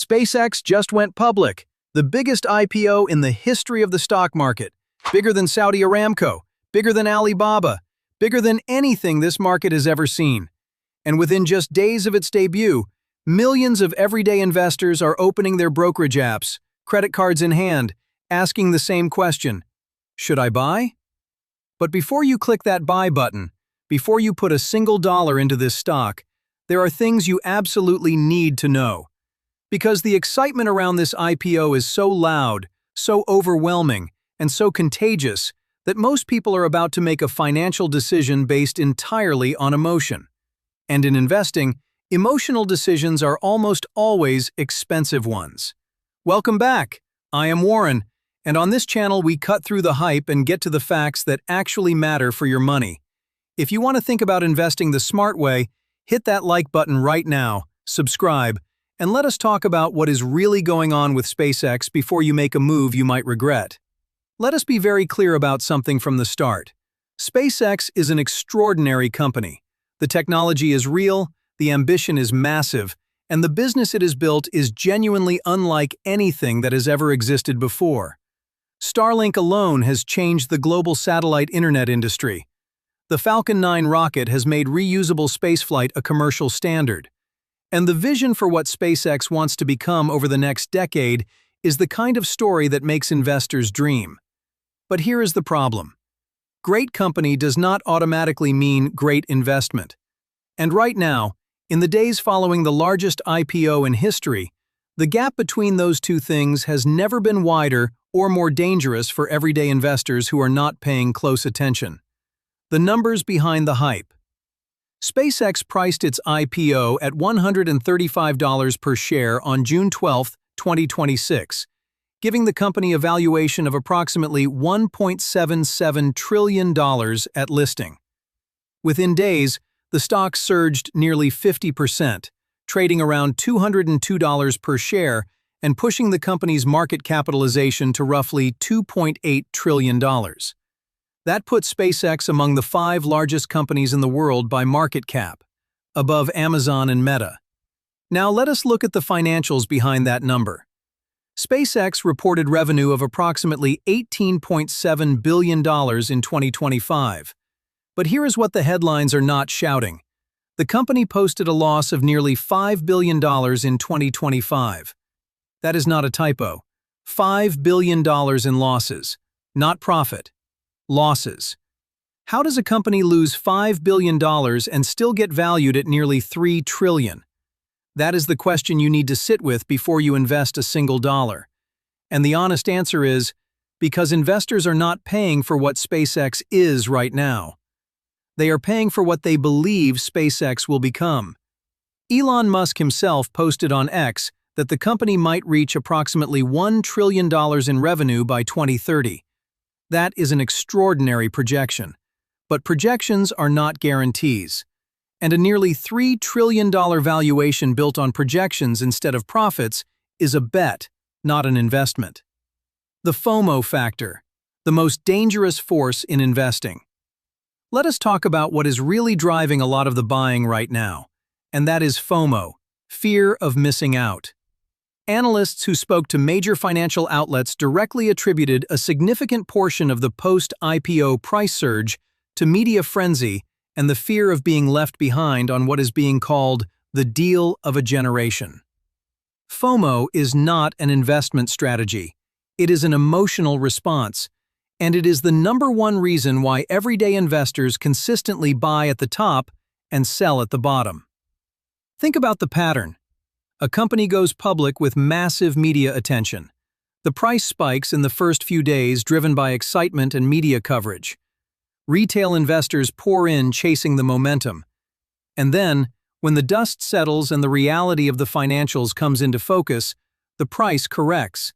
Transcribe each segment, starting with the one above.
SpaceX just went public, the biggest IPO in the history of the stock market, bigger than Saudi Aramco, bigger than Alibaba, bigger than anything this market has ever seen. And within just days of its debut, millions of everyday investors are opening their brokerage apps, credit cards in hand, asking the same question: should I buy? But before you click that buy button, before you put a single dollar into this stock, there are things you absolutely need to know. Because the excitement around this IPO is so loud, so overwhelming, and so contagious that most people are about to make a financial decision based entirely on emotion. And in investing, emotional decisions are almost always expensive ones. Welcome back. I am Warren, and on this channel we cut through the hype and get to the facts that actually matter for your money. If you want to think about investing the smart way, hit that like button right now, subscribe, and let us talk about what is really going on with SpaceX before you make a move you might regret. Let us be very clear about something from the start. SpaceX is an extraordinary company. The technology is real, the ambition is massive, and the business it has built is genuinely unlike anything that has ever existed before. Starlink alone has changed the global satellite internet industry. The Falcon 9 rocket has made reusable spaceflight a commercial standard. And the vision for what SpaceX wants to become over the next decade is the kind of story that makes investors dream. But here is the problem. Great company does not automatically mean great investment. And right now, in the days following the largest IPO in history, the gap between those two things has never been wider or more dangerous for everyday investors who are not paying close attention. The numbers behind the hype. SpaceX priced its IPO at $135 per share on June 12, 2026, giving the company a valuation of approximately $1.77 trillion at listing. Within days, the stock surged nearly 50%, trading around $202 per share and pushing the company's market capitalization to roughly $2.8 trillion. That puts SpaceX among the 5 largest companies in the world by market cap, above Amazon and Meta. Now let us look at the financials behind that number. SpaceX reported revenue of approximately $18.7 billion in 2025. But here is what the headlines are not shouting. The company posted a loss of nearly $5 billion in 2025. That is not a typo. $5 billion in losses, not profit. Losses. How does a company lose $5 billion and still get valued at nearly $3 trillion? That is the question you need to sit with before you invest a single dollar. And the honest answer is, because investors are not paying for what SpaceX is right now. They are paying for what they believe SpaceX will become. Elon Musk himself posted on X that the company might reach approximately $1 trillion in revenue by 2030. That is an extraordinary projection. But projections are not guarantees. And a nearly $3 trillion valuation built on projections instead of profits is a bet, not an investment. The FOMO factor, the most dangerous force in investing. Let us talk about what is really driving a lot of the buying right now, and that is FOMO, fear of missing out. Analysts who spoke to major financial outlets directly attributed a significant portion of the post-IPO price surge to media frenzy and the fear of being left behind on what is being called the deal of a generation. FOMO is not an investment strategy. It is an emotional response, and it is the #1 reason why everyday investors consistently buy at the top and sell at the bottom. Think about the pattern. A company goes public with massive media attention. The price spikes in the first few days driven by excitement and media coverage. Retail investors pour in chasing the momentum. And then, when the dust settles and the reality of the financials comes into focus, the price corrects.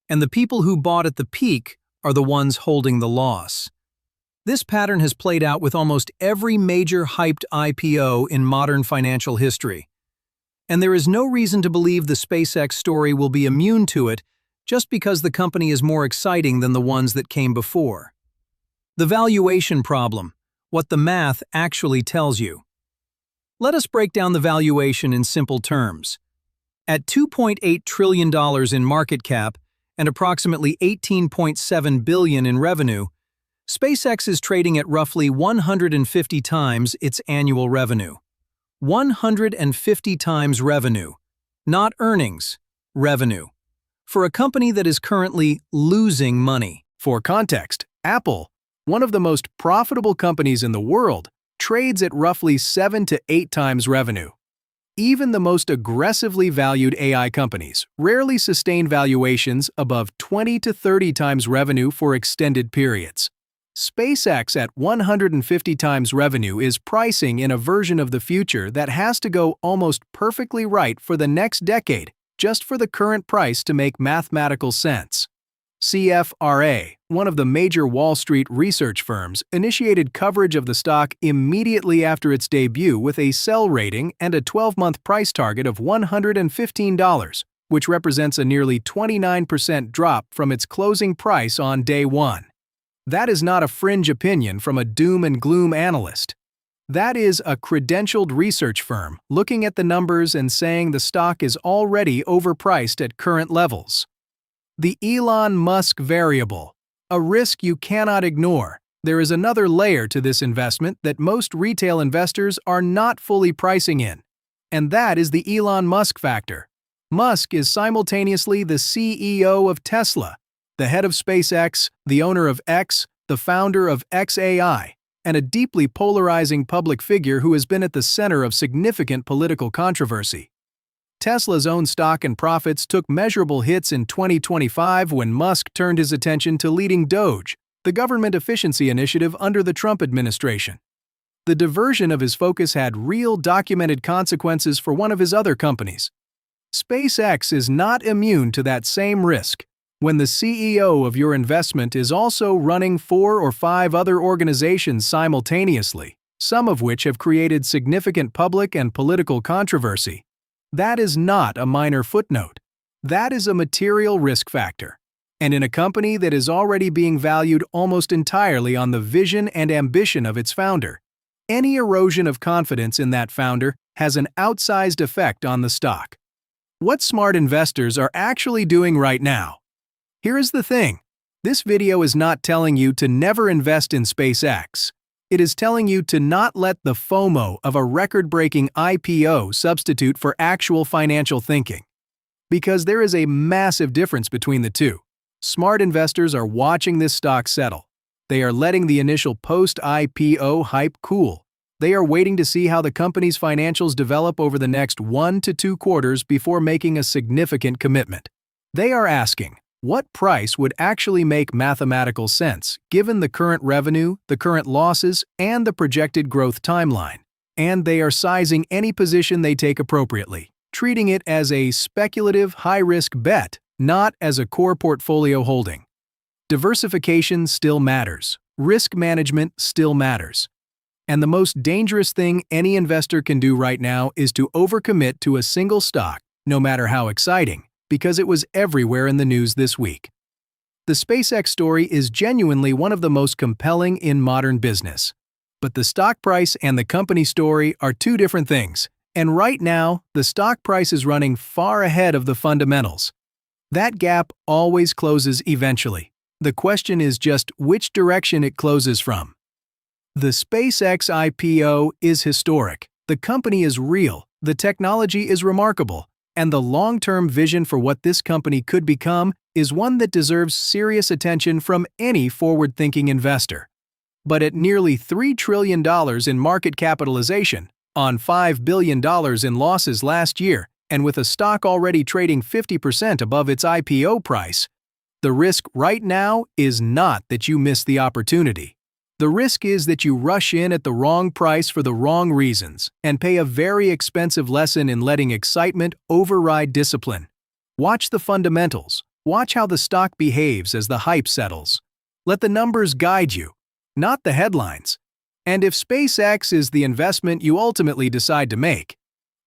And the people who bought at the peak are the ones holding the loss. This pattern has played out with almost every major hyped IPO in modern financial history. And there is no reason to believe the SpaceX story will be immune to it just because the company is more exciting than the ones that came before. The valuation problem, what the math actually tells you. Let us break down the valuation in simple terms. At $2.8 trillion in market cap and approximately $18.7 billion in revenue, SpaceX is trading at roughly 150 times its annual revenue. 150 times revenue, not earnings, revenue, for a company that is currently losing money. For context, Apple, one of the most profitable companies in the world, trades at roughly 7 to 8 times revenue. Even the most aggressively valued AI companies rarely sustain valuations above 20 to 30 times revenue for extended periods. SpaceX at 150 times revenue is pricing in a version of the future that has to go almost perfectly right for the next decade just for the current price to make mathematical sense. CFRA, one of the major Wall Street research firms, initiated coverage of the stock immediately after its debut with a sell rating and a 12-month price target of $115, which represents a nearly 29% drop from its closing price on day one. That is not a fringe opinion from a doom and gloom analyst. That is a credentialed research firm looking at the numbers and saying the stock is already overpriced at current levels. The Elon Musk variable, a risk you cannot ignore. There is another layer to this investment that most retail investors are not fully pricing in, and that is the Elon Musk factor. Musk is simultaneously the CEO of Tesla, the head of SpaceX, the owner of X, the founder of XAI, and a deeply polarizing public figure who has been at the center of significant political controversy. Tesla's own stock and profits took measurable hits in 2025 when Musk turned his attention to leading DOGE, the government efficiency initiative under the Trump administration. The diversion of his focus had real documented consequences for one of his other companies. SpaceX is not immune to that same risk. When the CEO of your investment is also running 4 or 5 other organizations simultaneously, some of which have created significant public and political controversy, that is not a minor footnote. That is a material risk factor. And in a company that is already being valued almost entirely on the vision and ambition of its founder, any erosion of confidence in that founder has an outsized effect on the stock. What smart investors are actually doing right now? Here is the thing. This video is not telling you to never invest in SpaceX. It is telling you to not let the FOMO of a record-breaking IPO substitute for actual financial thinking. Because there is a massive difference between the two. Smart investors are watching this stock settle. They are letting the initial post-IPO hype cool. They are waiting to see how the company's financials develop over the next 1 to 2 quarters before making a significant commitment. They are asking, what price would actually make mathematical sense given the current revenue, the current losses, and the projected growth timeline? And they are sizing any position they take appropriately, treating it as a speculative, high-risk bet, not as a core portfolio holding. Diversification still matters. Risk management still matters. And the most dangerous thing any investor can do right now is to overcommit to a single stock, no matter how exciting, because it was everywhere in the news this week. The SpaceX story is genuinely one of the most compelling in modern business. But the stock price and the company story are two different things, and right now, the stock price is running far ahead of the fundamentals. That gap always closes eventually. The question is just which direction it closes from. The SpaceX IPO is historic, the company is real, the technology is remarkable, and the long-term vision for what this company could become is one that deserves serious attention from any forward-thinking investor. But at nearly $3 trillion in market capitalization, on $5 billion in losses last year, and with a stock already trading 50% above its IPO price, the risk right now is not that you miss the opportunity. The risk is that you rush in at the wrong price for the wrong reasons and pay a very expensive lesson in letting excitement override discipline. Watch the fundamentals. Watch how the stock behaves as the hype settles. Let the numbers guide you, not the headlines. And if SpaceX is the investment you ultimately decide to make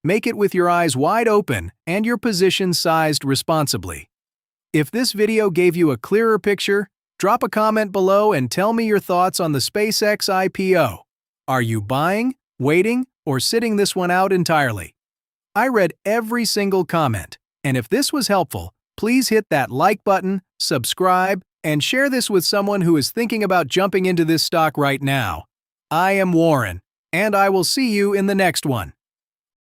it with your eyes wide open and your position sized responsibly. If this video gave you a clearer picture, drop a comment below and tell me your thoughts on the SpaceX IPO. Are you buying, waiting, or sitting this one out entirely? I read every single comment, and if this was helpful, please hit that like button, subscribe, and share this with someone who is thinking about jumping into this stock right now. I am Warren, and I will see you in the next one.